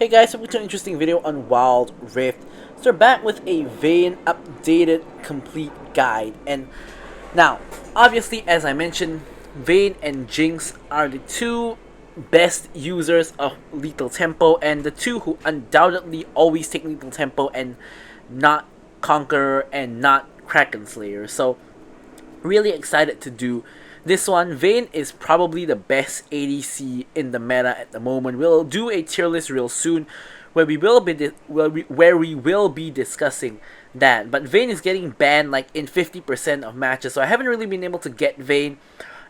Hey guys, welcome to an interesting video on Wild Rift. So we're back with a Vayne updated complete guide. And now, obviously as I mentioned, Vayne and Jinx are the two best users of lethal tempo and the two who undoubtedly always take lethal tempo and not Conqueror and not Kraken Slayer. So really excited to do this one. Vayne is probably the best ADC in the meta at the moment. We'll do a tier list real soon where we will be discussing that. But Vayne is getting banned like in 50% of matches, so I haven't really been able to get Vayne.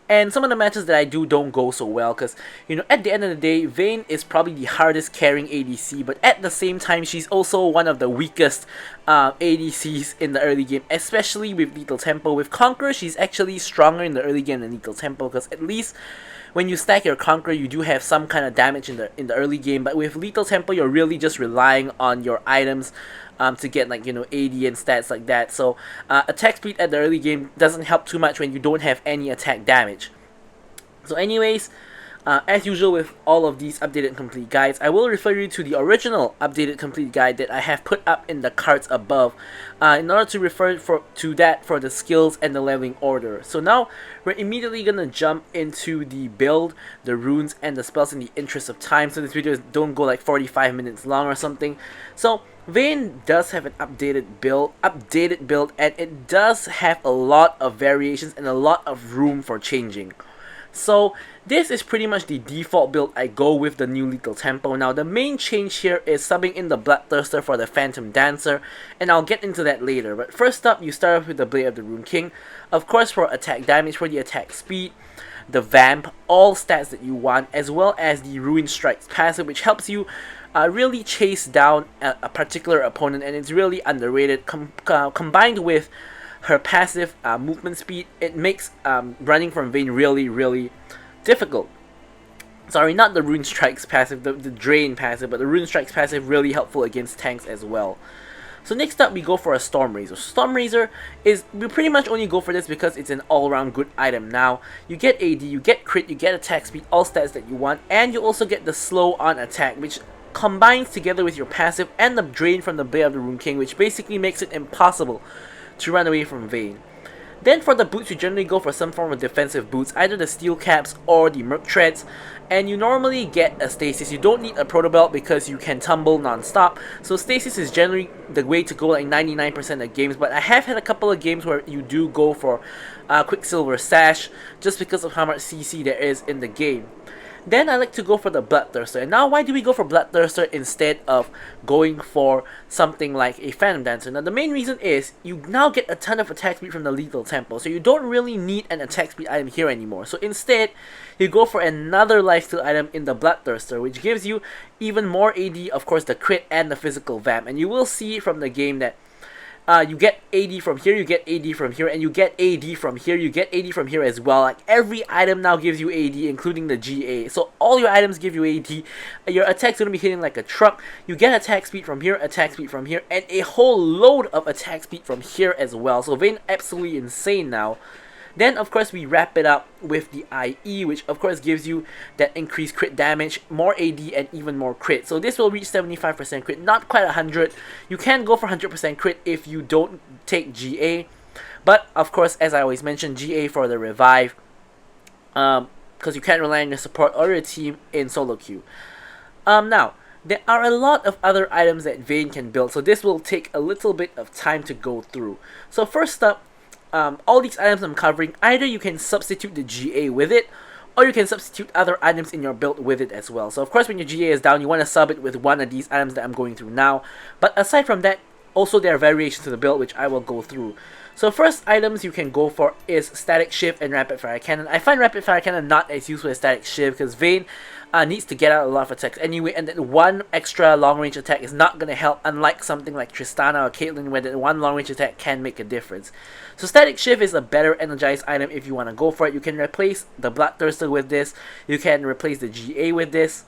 And some of the matches that I do don't go so well because, you know, at the end of the day, Vayne is probably the hardest carrying ADC, but at the same time, she's also one of the weakest ADCs in the early game, especially with lethal tempo. With Conqueror, she's actually stronger in the early game than lethal tempo because at least when you stack your Conqueror, you do have some kind of damage in the early game, but with lethal tempo, you're really just relying on your items to get, like, you know, AD and stats like that. So attack speed at the early game doesn't help too much when you don't have any attack damage. So anyways, as usual with all of these updated complete guides, I will refer you to the original updated complete guide that I have put up in the cards above in order to refer to that for the skills and the leveling order. So now we're immediately going to jump into the build, the runes, and the spells in the interest of time, so this video don't go like 45 minutes long or something. So Vayne does have an updated build, and it does have a lot of variations and a lot of room for changing. So this is pretty much the default build I go with the new lethal tempo. Now the main change here is subbing in the Bloodthirster for the Phantom Dancer, and I'll get into that later. But first up, you start off with the Blade of the Rune King, of course for attack damage, for the attack speed, the Vamp, all stats that you want, as well as the Ruin Strikes passive, which helps you really chase down a particular opponent, and it's really underrated. Combined with her passive movement speed, it makes running from Vayne really difficult. Sorry, not the Rune Strikes passive, the Drain passive, but the Rune Strikes passive really helpful against tanks as well. So next up, we go for a Storm Razor. Storm Razor we pretty much only go for this because it's an all-around good item. Now, you get AD, you get crit, you get attack speed, all stats that you want, and you also get the slow on attack, which combines together with your passive and the drain from the Blade of the Rune King, which basically makes it impossible to run away from Vayne. Then for the boots, you generally go for some form of defensive boots, either the steel caps or the merc treads, and you normally get a stasis. You don't need a proto belt because you can tumble non-stop, so stasis is generally the way to go like 99% of games, but I have had a couple of games where you do go for Quicksilver Sash just because of how much CC there is in the game. Then I like to go for the Bloodthirster. And now why do we go for Bloodthirster instead of going for something like a Phantom Dancer? Now the main reason is you now get a ton of attack speed from the lethal tempo, so you don't really need an attack speed item here anymore. So instead, you go for another lifesteal item in the Bloodthirster, which gives you even more AD, of course the crit and the physical vamp. And you will see from the game that you get AD from here, you get AD from here, and you get AD from here, you get AD from here as well. Like every item now gives you AD, including the GA. So all your items give you AD. Your attack's going to be hitting like a truck. You get attack speed from here, attack speed from here, and a whole load of attack speed from here as well. So Vayne absolutely insane now. Then, of course, we wrap it up with the IE, which, of course, gives you that increased crit damage, more AD, and even more crit. So this will reach 75% crit, not quite 100. You can go for 100% crit if you don't take GA. But, of course, as I always mention, GA for the revive, because you can't rely on your support or your team in solo queue. Now, there are a lot of other items that Vayne can build, so this will take a little bit of time to go through. So first up, all these items I'm covering, either you can substitute the GA with it, or you can substitute other items in your build with it as well. So of course when your GA is down, you want to sub it with one of these items that I'm going through now. But aside from that, also there are variations to the build which I will go through. So first items you can go for is Static Shift and Rapid Fire Cannon. I find Rapid Fire Cannon not as useful as Static Shift because Vayne needs to get out a lot of attacks anyway, and that one extra long range attack is not going to help, unlike something like Tristana or Caitlyn where that one long range attack can make a difference. So Static Shift is a better energized item if you want to go for it. You can replace the Bloodthirster with this, you can replace the GA with this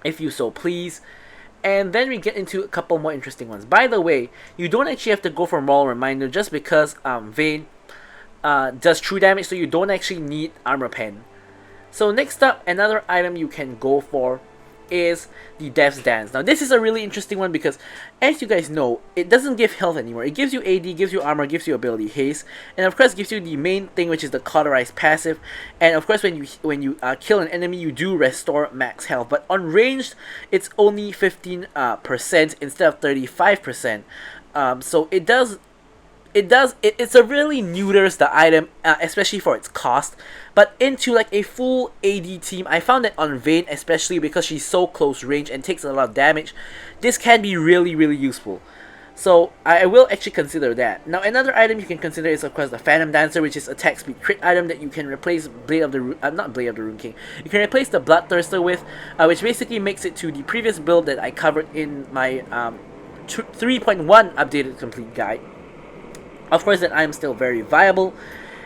if you so please. And then we get into a couple more interesting ones. By the way, you don't actually have to go for Moral Reminder just because Vayne does true damage, so you don't actually need Armor Pen. So next up, another item you can go for is the Death's Dance. Now this is a really interesting one because, as you guys know, it doesn't give health anymore. It gives you AD, gives you armor, gives you ability haste, and of course gives you the main thing, which is the cauterized passive. And of course when you kill an enemy, you do restore max health, but on ranged it's only 15% instead of 35%. So it's a really neuters the item, especially for its cost. But into like a full AD team, I found that on Vayne, especially because she's so close range and takes a lot of damage, this can be really useful. So I will actually consider that. Now another item you can consider is of course the Phantom Dancer, which is a attack speed crit item that you can replace Blade of the not Blade of the Rune King. You can replace the Bloodthirster with, which basically makes it to the previous build that I covered in my 3.1 updated complete guide. Of course, that item is still very viable.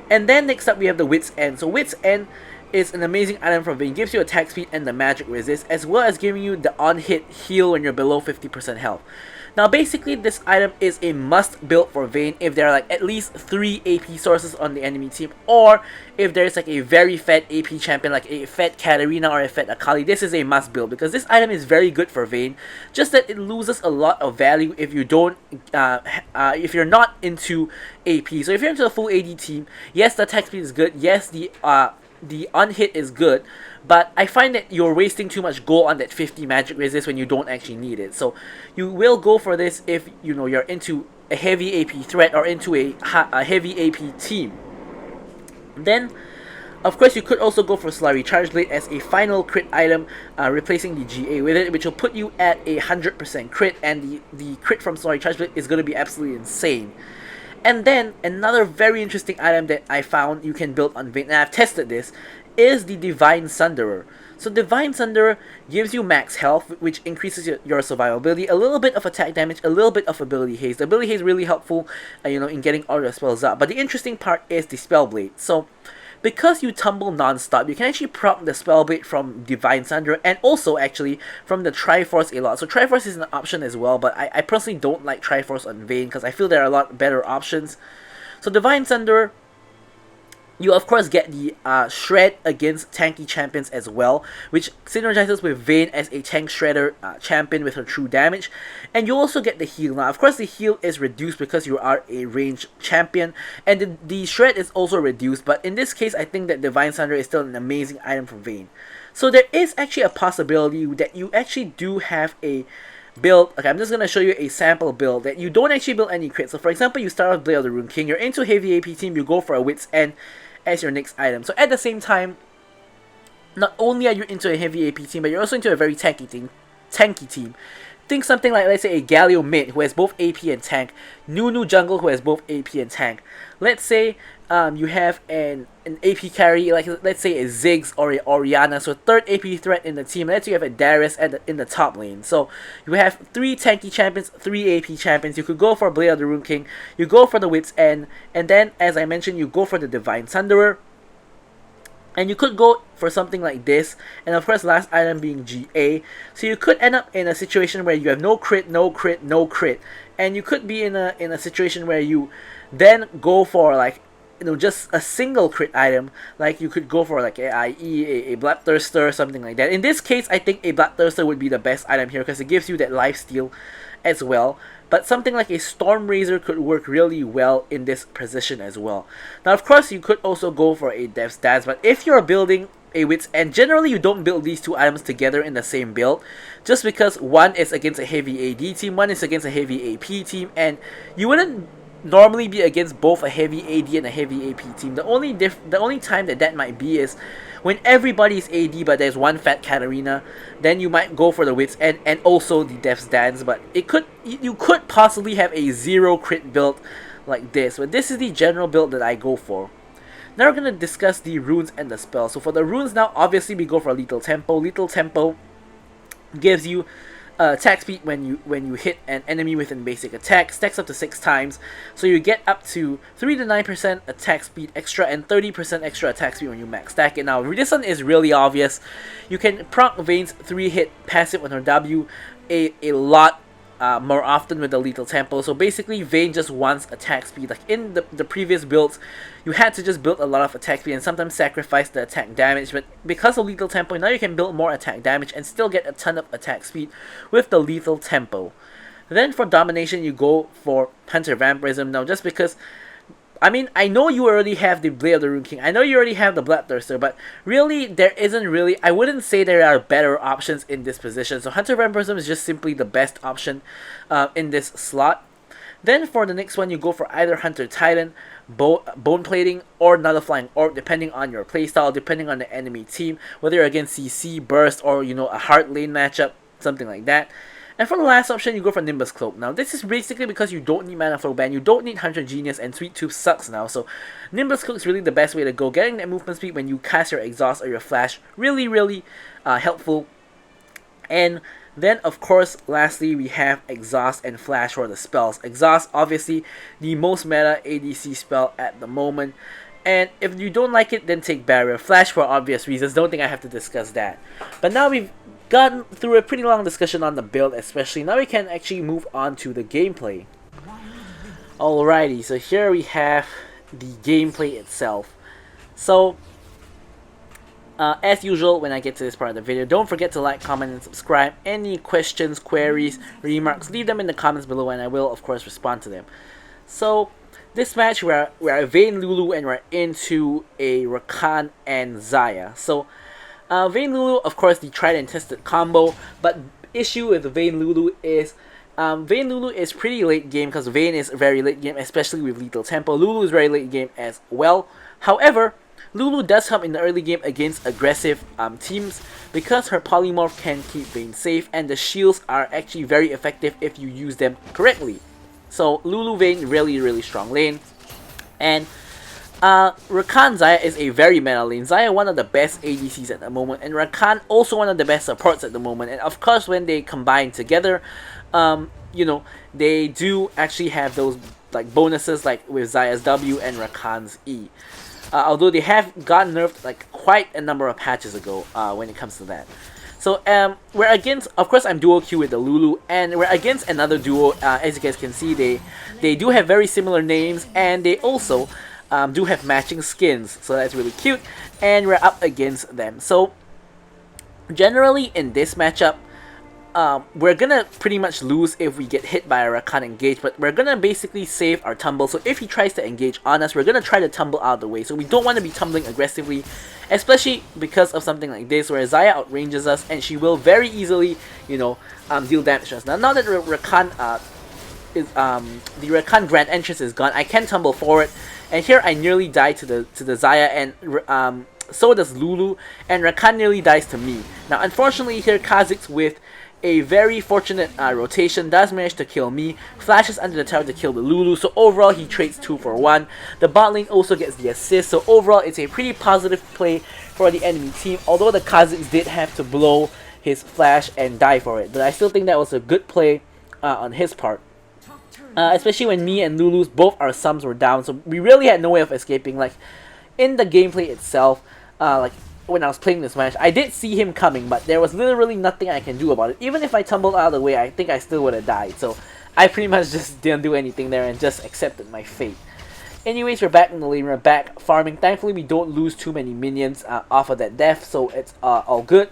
And then next up we have the Wit's End. So Wit's End is an amazing item from Vayne. Gives you attack speed and the magic resist, as well as giving you the on-hit heal when you're below 50% health. Now basically this item is a must build for Vayne if there are like at least 3 AP sources on the enemy team, or if there's like a very fed AP champion like a fed Katarina or a fed Akali. This is a must build because this item is very good for Vayne, just that it loses a lot of value if you don't if you're not into AP. So if you're into a full AD team, yes, the attack speed is good, yes, the unhit is good, but I find that you're wasting too much gold on that 50 magic resist when you don't actually need it. So you will go for this if you know you're into a heavy AP threat or into a heavy AP team. Then of course you could also go for Slurry Charge Blade as a final crit item, replacing the GA with it, which will put you at 100% crit, and the crit from Slurry Charge Blade is going to be absolutely insane. And then another very interesting item that I found you can build on Vayne, and I've tested this, is the Divine Sunderer. So Divine Sunderer gives you max health, which increases your survivability, a little bit of attack damage, a little bit of ability haste. The ability haste is really helpful, in getting all your spells up. But the interesting part is the Spell Blade. So because you tumble non-stop, you can actually proc the Spellblade from Divine Sunderer, and also actually from the Triforce a lot. So Triforce is an option as well, but I personally don't like Triforce on Vayne because I feel there are a lot better options. So Divine Sunderer, you of course get the Shred against tanky champions as well, which synergizes with Vayne as a tank shredder champion with her true damage. And you also get the heal. Now of course the heal is reduced because you are a ranged champion, and the shred is also reduced, but in this case I think that Divine Sunderer is still an amazing item for Vayne. So there is actually a possibility that you actually do have a build. Okay, I'm just going to show you a sample build that you don't actually build any crits. So for example, you start with Blade of the Rune King, you're into a heavy AP team, you go for a Wit's End as your next item. So at the same time, not only are you into a heavy AP team, but you're also into a very tanky team. Think something like, let's say, a Galio mid who has both AP and tank, Nunu jungle who has both AP and tank. Let's say you have an AP carry, like let's say a Ziggs or a Orianna, so third AP threat in the team. Let's say you have a Darius in the top lane. So you have 3 tanky champions, 3 AP champions. You could go for Blade of the Rune King, you go for the Wit's End, and then as I mentioned, you go for the Divine Sunderer. And you could go for something like this, and of course last item being GA. So you could end up in a situation where you have no crit, no crit, no crit. And you could be in a situation where you then go for like, just a single crit item. Like you could go for like a IE, a Bloodthirster, something like that. In this case, I think a Bloodthirster would be the best item here because it gives you that lifesteal as well. But something like a Stormrazor could work really well in this position as well. Now of course you could also go for a Death's Dance, but if you're building a Wit's End, generally you don't build these two items together in the same build, just because one is against a heavy AD team, one is against a heavy AP team, and you wouldn't normally be against both a heavy AD and a heavy AP team. The only time that might be is when everybody is AD but there's one fat Katarina, then you might go for the Wit's End and also the Death's Dance. But you could possibly have a 0 crit build like this, but this is the general build that I go for. Now we're going to discuss the runes and the spells. So for the runes now, obviously we go for Lethal Tempo. Lethal Tempo gives you attack speed when you hit an enemy with an basic attack, stacks up to 6 times, so you get up to 3 to 9% attack speed extra and 30% extra attack speed when you max stack it. Now this one is really obvious. You can proc Vayne's 3-hit passive on her W a lot more often with the lethal tempo. So basically, Vayne just wants attack speed. Like in the previous builds, you had to just build a lot of attack speed and sometimes sacrifice the attack damage. But because of lethal tempo, now you can build more attack damage and still get a ton of attack speed with the lethal tempo. Then for domination, you go for Hunter Vampirism. Now, just because, I mean, I know you already have the Blade of the Rune King. I know you already have the Bloodthirster, but really, there isn't really, I wouldn't say there are better options in this position. So Hunter Vampirism is just simply the best option in this slot. Then for the next one, you go for either Hunter Titan, Bone Plating, or another Flying Orb, depending on your playstyle, depending on the enemy team, whether you're against CC, Burst, or, you know, a hard lane matchup, something like that. And for the last option, you go for Nimbus Cloak. Now, this is basically because you don't need Mana Flow Band, you don't need Hunter Genius, and Sweet Tooth sucks now. So, Nimbus Cloak is really the best way to go. Getting that movement speed when you cast your Exhaust or your Flash, really helpful. And then, of course, lastly, we have Exhaust and Flash for the spells. Exhaust, obviously, the most meta ADC spell at the moment. And if you don't like it, then take Barrier. Flash for obvious reasons, don't think I have to discuss that. But now we've gotten through a pretty long discussion on the build, especially. Now we can actually move on to the gameplay. Alrighty, so here we have the gameplay itself. So, as usual, when I get to this part of the video, don't forget to like, comment, and subscribe. Any questions, queries, remarks, leave them in the comments below and I will, of course, respond to them. So, this match, we're Vayne Lulu and we're into a Rakan and Xayah. So, Vayne Lulu, of course, the tried and tested combo, but issue with Vayne Lulu is Vayne Lulu is pretty late game because Vayne is very late game, especially with lethal tempo. Lulu is very late game as well. However, Lulu does help in the early game against aggressive teams because her polymorph can keep Vayne safe and the shields are actually very effective if you use them correctly. So Lulu Vayne, really strong lane. And Rakan Xayah is a very meta lane. Xayah one of the best ADCs at the moment, and Rakan also one of the best supports at the moment. And of course, when they combine together, you know, they do actually have those like bonuses, like with Xayah's W and Rakan's E. Although they have gotten nerfed like quite a number of patches ago when it comes to that. So we're against, of course, I'm duo Q with the Lulu, and we're against another duo. As you guys can see, they do have very similar names, and they also do have matching skins, so that's really cute. And we're up against them. So generally in this matchup, we're gonna pretty much lose if we get hit by a Rakan engage, but we're gonna basically save our tumble. So if he tries to engage on us, we're gonna try to tumble out of the way. So we don't want to be tumbling aggressively, especially because of something like this where Xayah outranges us and she will very easily, you know, deal damage to us. Now that Rakan the Rakan Grand Entrance is gone, I can tumble forward, and here I nearly die to the Xayah, and so does Lulu, and Rakan nearly dies to me. Now unfortunately here Kha'Zix with a very fortunate rotation does manage to kill me, flashes under the tower to kill the Lulu, so overall he trades 2 for 1. The bot lane also gets the assist, so overall it's a pretty positive play for the enemy team, although the Kha'Zix did have to blow his flash and die for it. But I still think that was a good play on his part. Especially when me and Lulu's, both our sums were down, so we really had no way of escaping. Like, in the gameplay itself, like, when I was playing this match, I did see him coming, but there was literally nothing I can do about it. Even if I tumbled out of the way, I think I still would have died. So, I pretty much just didn't do anything there and just accepted my fate. Anyways, we're back in the lane, we're back farming. Thankfully, we don't lose too many minions off of that death, so it's all good.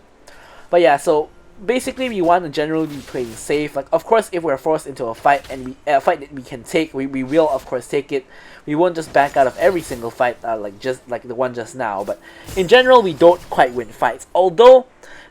But yeah, so basically we want to generally be playing safe. Like, of course, if we're forced into a fight and fight that we can take, we will of course take it. We won't just back out of every single fight like the one just now. But in general, we don't quite win fights. Although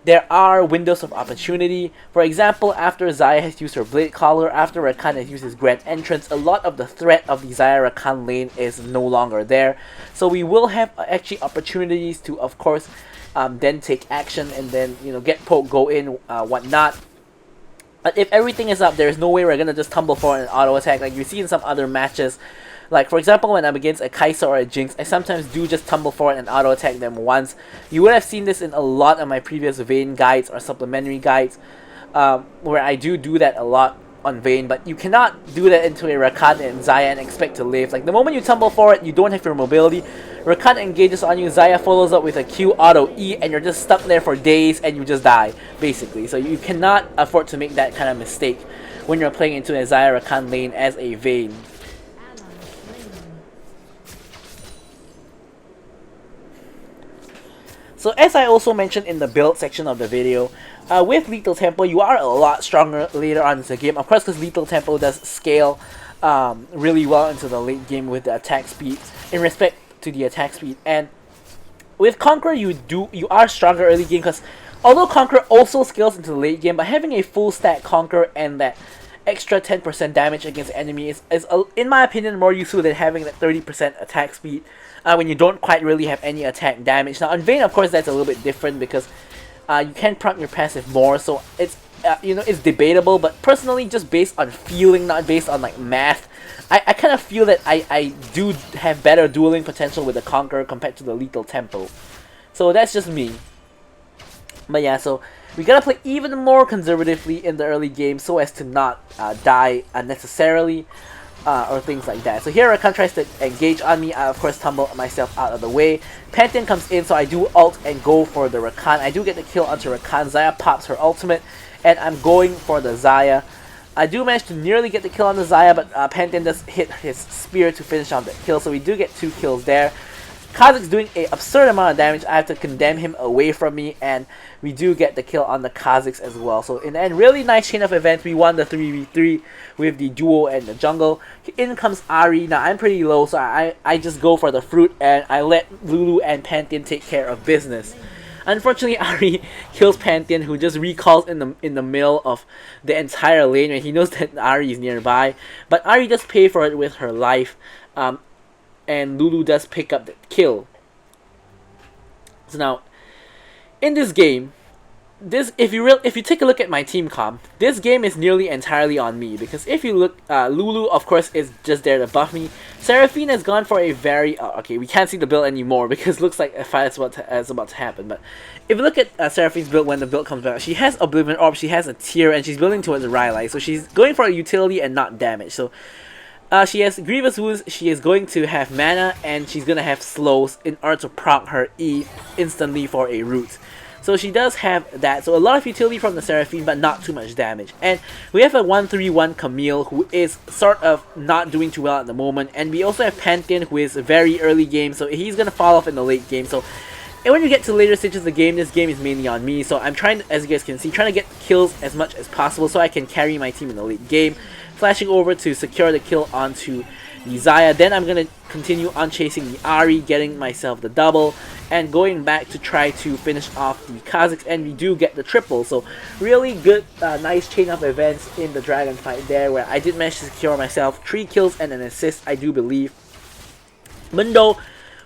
there are windows of opportunity. For example, after Xayah has used her Blade Collar, after Rakan has used his Grand Entrance, a lot of the threat of the Xayah Rakan lane is no longer there. So we will have actually opportunities to, of course, then take action and then, you know, get poke, go in, whatnot. But if everything is up, there's no way we're gonna just tumble forward and auto attack like you see in some other matches. Like, for example, when I'm against a Kai'Sa or a Jinx, I sometimes do just tumble forward and auto attack them once. You would have seen this in a lot of my previous Vayne guides or supplementary guides, where I do that a lot on Vayne, but you cannot do that into a Rakan and Xayah and expect to live. Like, the moment you tumble forward, you don't have your mobility. Rakan engages on you, Xayah follows up with a Q auto E, and you're just stuck there for days and you just die, basically. So you cannot afford to make that kind of mistake when you're playing into a Xayah Rakan lane as a Vayne. So as I also mentioned in the build section of the video, with Lethal Tempo, you are a lot stronger later on in the game. Of course, because Lethal Tempo does scale really well into the late game with the attack speed, in respect to the attack speed. And with Conqueror, you are stronger early game, because although Conqueror also scales into the late game, but having a full stack Conqueror and that extra 10% damage against enemies is in my opinion, more useful than having that 30% attack speed when you don't quite really have any attack damage. Now on Vayne, of course, that's a little bit different because you can proc your passive more, so it's it's debatable, but personally, just based on feeling, not based on like math, I kind of feel that I do have better dueling potential with the Conqueror compared to the Lethal Tempo. So that's just me. But yeah, so we gotta play even more conservatively in the early game so as to not die unnecessarily or things like that. So here Rakan tries to engage on me. I of course tumble myself out of the way. Pantheon comes in, so I do ult and go for the Rakan. I do get the kill onto Rakan. Xayah pops her ultimate, and I'm going for the Xayah. I do manage to nearly get the kill on the Xayah, but Pantheon does hit his spear to finish off the kill, so we do get 2 kills there. Kha'Zix's doing an absurd amount of damage. I have to condemn him away from me, and we do get the kill on the Kha'Zix as well. So in the end, really nice chain of events. We won the 3v3 with the duo and the jungle. In comes Ahri. Now I'm pretty low, so I just go for the fruit, and I let Lulu and Pantheon take care of business. Unfortunately, Ahri kills Pantheon, who just recalls in the middle of the entire lane when he knows that Ahri is nearby. But Ahri does pay for it with her life. And Lulu does pick up the kill. So now, in this game, if you take a look at my team comp, this game is nearly entirely on me, because if you look, Lulu of course is just there to buff me. Seraphine has gone for a very okay, we can't see the build anymore because it looks like a fight is about to happen. But if you look at Seraphine's build when the build comes back, she has Oblivion Orb, she has a tier, and she's building towards a Rylai, so she's going for a utility and not damage. So she has Grievous Wounds, she is going to have mana, and she's going to have slows in order to proc her E instantly for a root. So she does have that, so a lot of utility from the Seraphine, but not too much damage. And we have a 1-3-1 Camille, who is sort of not doing too well at the moment. And we also have Pantheon, who is very early game, so he's going to fall off in the late game. So and when you get to later stages of the game, this game is mainly on me. So I'm trying to, as you guys can see, trying to get kills as much as possible so I can carry my team in the late game. Flashing over to secure the kill onto the Xayah. Then I'm going to continue on chasing the Ahri, getting myself the double, and going back to try to finish off the Kha'Zix, and we do get the triple. So really good, nice chain of events in the dragon fight there, where I did manage to secure myself 3 kills and an assist, I do believe. Mundo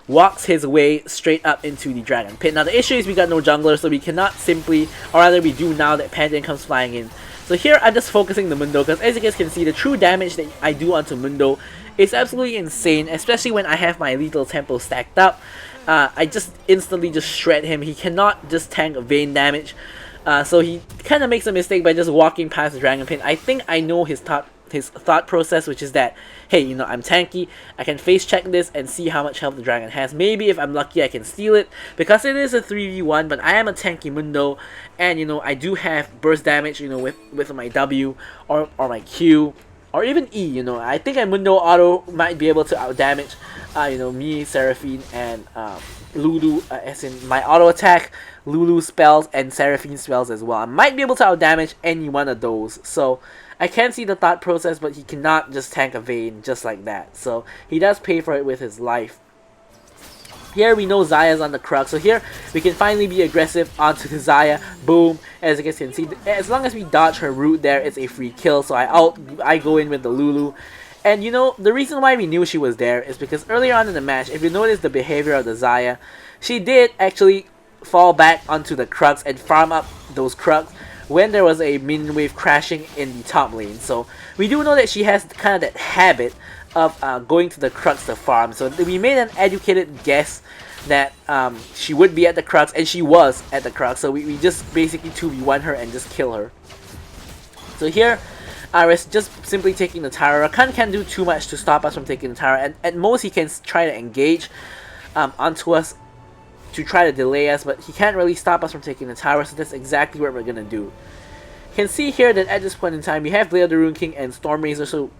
walks his way straight up into the dragon pit. Now the issue is we got no jungler, so we cannot simply, or rather we do now that Pantheon comes flying in. So here I'm just focusing the Mundo, because as you guys can see, the true damage that I do onto Mundo is absolutely insane, especially when I have my Lethal Tempo stacked up. I just instantly just shred him. He cannot just tank Vayne damage. So he kind of makes a mistake by just walking past the dragon pit. I think I know his thought process, which is that, hey, you know, I'm tanky, I can face check this and see how much health the dragon has. Maybe if I'm lucky I can steal it, because it is a 3v1, but I am a tanky Mundo, and you know, I do have burst damage, you know, with my W or my Q or even E. You know, I think a Mundo auto might be able to out damage you know, me, Seraphine, and Lulu, as in my auto attack, Lulu spells, and Seraphine spells as well. I might be able to out damage any one of those. So I can see the thought process, but he cannot just tank a Vayne just like that. So he does pay for it with his life. Here we know Xayah's on the Crux, so here we can finally be aggressive onto the Xayah. Boom! As you guys can see, as long as we dodge her root there, it's a free kill. So I go in with the Lulu. And you know, the reason why we knew she was there is because earlier on in the match, if you notice the behavior of the Xayah, she did actually fall back onto the Crux and farm up those Crux when there was a minion wave crashing in the top lane. So we do know that she has kind of that habit of going to the Crux to farm. So we made an educated guess that she would be at the Crux, and she was at the Crux. So we just basically 2v1 her and just kill her. So here, Iris just simply taking the tower. Rakan can't do too much to stop us from taking the tower, and at most he can try to engage onto us to try to delay us, but he can't really stop us from taking the tower, so that's exactly what we're gonna do. can see here that at this point in time we have Blade of the Rune King and Storm Razor, so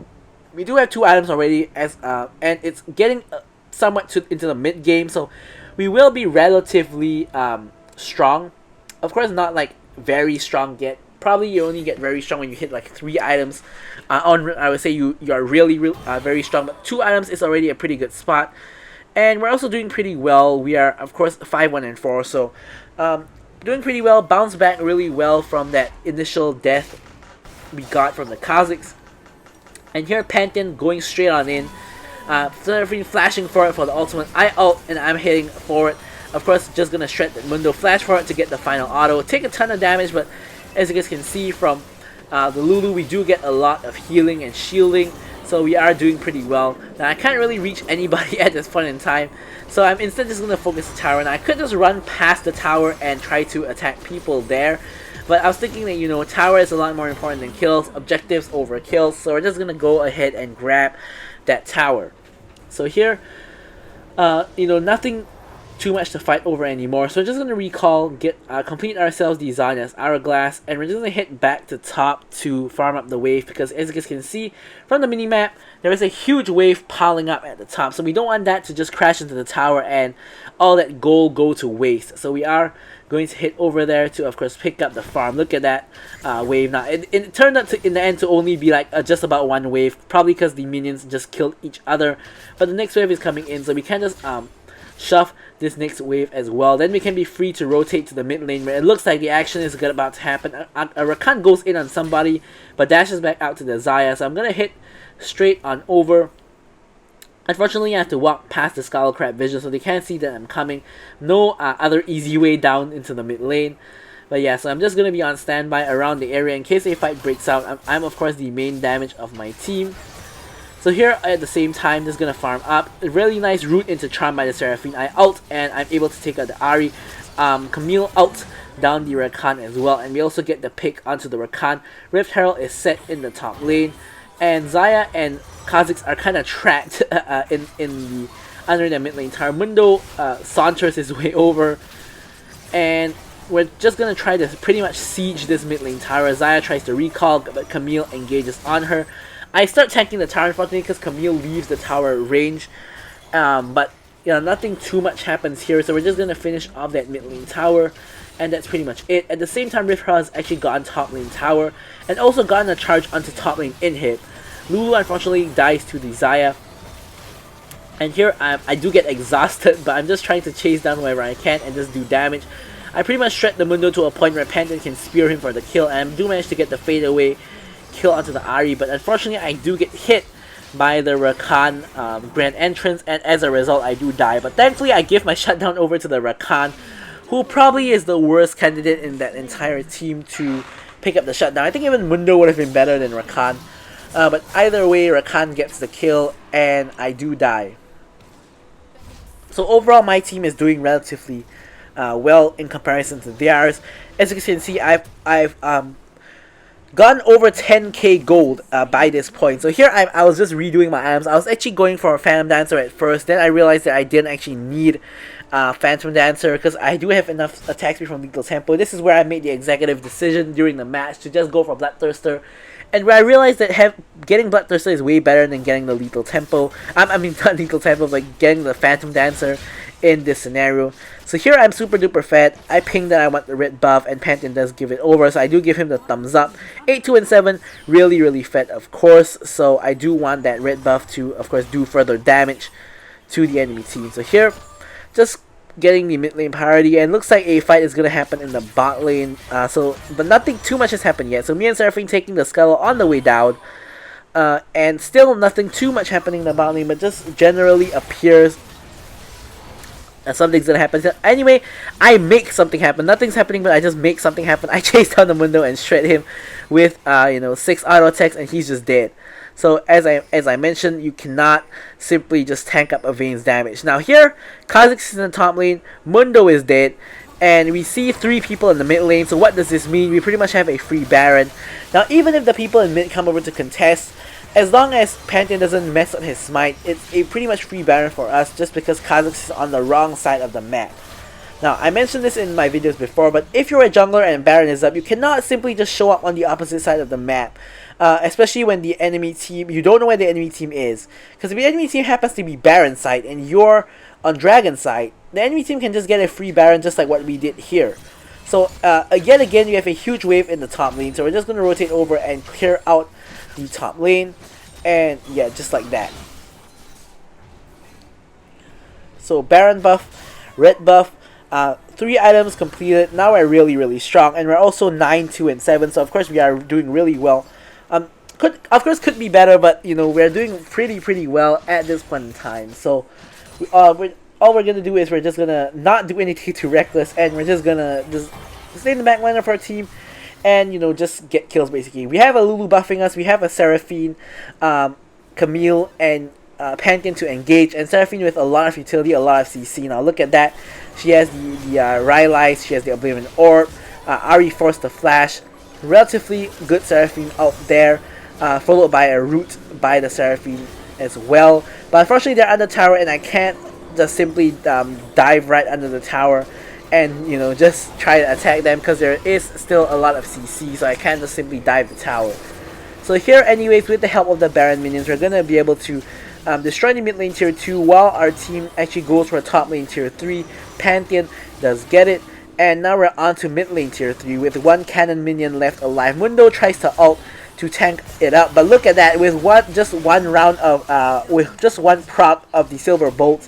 we do have 2 items already, as and it's getting somewhat into the mid game, so we will be relatively strong. Of course, not like very strong yet. Probably you only get very strong when you hit like 3 items. I would say you are really very strong, but 2 items is already a pretty good spot. And we're also doing pretty well. We are, of course, 5-1-4, so doing pretty well. Bounced back really well from that initial death we got from the Kazakhs. And here Pantheon going straight on in. Flashing for it for the ultimate. I ult and I'm hitting for it. Of course, just gonna shred the Mundo, flash for it to get the final auto. Take a ton of damage, but as you guys can see from the Lulu, we do get a lot of healing and shielding. So we are doing pretty well. Now I can't really reach anybody at this point in time, so I'm instead just gonna focus the tower. Now I could just run past the tower and try to attack people there, but I was thinking that, you know, tower is a lot more important than kills, objectives over kills. So we're just gonna go ahead and grab that tower. So here, you know, nothing too much to fight over anymore, so we're just gonna recall, complete ourselves design as Hourglass, and we're just gonna hit back to top to farm up the wave, because as you guys can see from the minimap, there is a huge wave piling up at the top, so we don't want that to just crash into the tower and all that gold go to waste. So we are going to hit over there to, of course, pick up the farm. Look at that wave. Now it turned out to, in the end, to only be like just about 1 wave, probably because the minions just killed each other, but the next wave is coming in, so we can just shove this next wave as well. Then we can be free to rotate to the mid lane, where it looks like the action is about to happen. A Rakan goes in on somebody, but dashes back out to the Xayah, so I'm gonna hit straight on over. Unfortunately, I have to walk past the Skull Crab vision, so they can't see that I'm coming. No other easy way down into the mid lane. But yeah, so I'm just gonna be on standby around the area in case a fight breaks out. I'm of course the main damage of my team. So here at the same time, just gonna farm up. A really nice route into Charm by the Seraphine. I ult and I'm able to take out the Ahri. Camille ult down the Rakan as well, and we also get the pick onto the Rakan. Rift Herald is set in the top lane, and Xayah and Kazakhs are kind of trapped in the under the mid lane tower. Mundo saunters his way over, and we're just gonna try to pretty much siege this mid lane tower. Xayah tries to recall, but Camille engages on her. I start tanking the tower, unfortunately, because Camille leaves the tower range. But you know, nothing too much happens here, so we're just gonna finish off that mid lane tower, and that's pretty much it. At the same time, Rift has actually gotten top lane tower, and also gotten a charge onto top lane inhib. Lulu unfortunately dies to the Xayah, and here I do get exhausted, but I'm just trying to chase down wherever I can and just do damage. I pretty much shred the Mundo to a point where Pantheon can spear him for the kill, and I do manage to get the fade away kill onto the Ahri, but unfortunately I do get hit by the Rakan Grand Entrance, and as a result I do die. But thankfully I give my shutdown over to the Rakan, who probably is the worst candidate in that entire team to pick up the shutdown. I think even Mundo would have been better than Rakan, but either way Rakan gets the kill and I do die. So overall my team is doing relatively well in comparison to theirs. As you can see, I've gotten over 10k gold by this point. So here I was just redoing my items. I was actually going for a Phantom Dancer at first. Then I realized that I didn't actually need Phantom Dancer because I do have enough attack speed from Lethal Tempo. This is where I made the executive decision during the match to just go for Bloodthirster. And where I realized that getting Bloodthirster is way better than getting the Lethal Tempo. I mean, not Lethal Tempo, but getting the Phantom Dancer in this scenario. So here I'm super duper fed. I ping that I want the red buff, and Pantheon does give it over, so I do give him the thumbs up. 8, 2, and 7, really fed, of course. So I do want that red buff to, of course, do further damage to the enemy team. So here, just getting the mid lane priority, and looks like a fight is gonna happen in the bot lane. But nothing too much has happened yet. So me and Seraphine taking the Skull on the way down, and still nothing too much happening in the bot lane, but just generally appears something's gonna happen. Anyway, I make something happen. Nothing's happening, but I just make something happen. I chase down the Mundo and shred him with 6 auto attacks, and he's just dead. So as I mentioned, you cannot simply just tank up a Vayne's damage. Now here, Kazakhs is in the top lane, Mundo is dead, and we see 3 people in the mid lane. So what does this mean? We pretty much have a free Baron. Now even if the people in mid come over to contest, as long as Pantheon doesn't mess up his smite, it's a pretty much free Baron for us, just because Kazakhs is on the wrong side of the map. Now, I mentioned this in my videos before, but if you're a jungler and Baron is up, you cannot simply just show up on the opposite side of the map. Especially when the enemy team, you don't know where the enemy team is. Because if the enemy team happens to be Baron side and you're on Dragon side, the enemy team can just get a free Baron just like what we did here. So, yet again, we have a huge wave in the top lane. So we're just going to rotate over and clear out the top lane. And yeah, just like that. So, Baron buff, red buff, 3 items completed. Now we're really strong. And we're also 9, 2, and 7. So, of course, we are doing really well. Could be better, but, you know, we're doing pretty well at this point in time. So, all we're gonna do is we're just gonna not do anything too reckless, and we're just gonna stay in the back line of our team, and you know, just get kills basically. We have a Lulu buffing us. We have a Seraphine, Camille, and Pantheon to engage, and Seraphine with a lot of utility, a lot of CC. Now look at that. She has the Rylai's, she has the Oblivion Orb. Ari forced the flash. Relatively good Seraphine out there, followed by a root by the Seraphine as well. But unfortunately, they're under tower, and I can't just simply dive right under the tower and, you know, just try to attack them because there is still a lot of CC, so I can't just simply dive the tower. So here, anyways, with the help of the Baron minions, we're gonna be able to destroy the mid lane tier 2 while our team actually goes for a top lane tier 3. Pantheon does get it, and now we're on to mid lane tier 3 with 1 cannon minion left alive. Mundo tries to ult to tank it up, but look at that, with just one round of with just one proc of the silver bolts,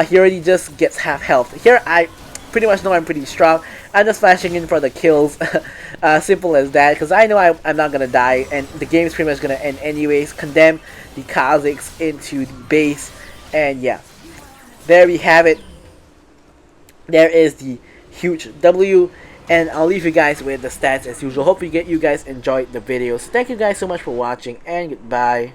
he already just gets half health. Here I pretty much know I'm pretty strong. I'm just flashing in for the kills. Simple as that, because I know I'm not gonna die, and the game is pretty much gonna end anyways. Condemn the Kha'Zix into the base, and yeah, there we have it. There is the huge W, and I'll leave you guys with the stats as usual. Hope you guys enjoyed the video. So thank you guys so much for watching, and goodbye.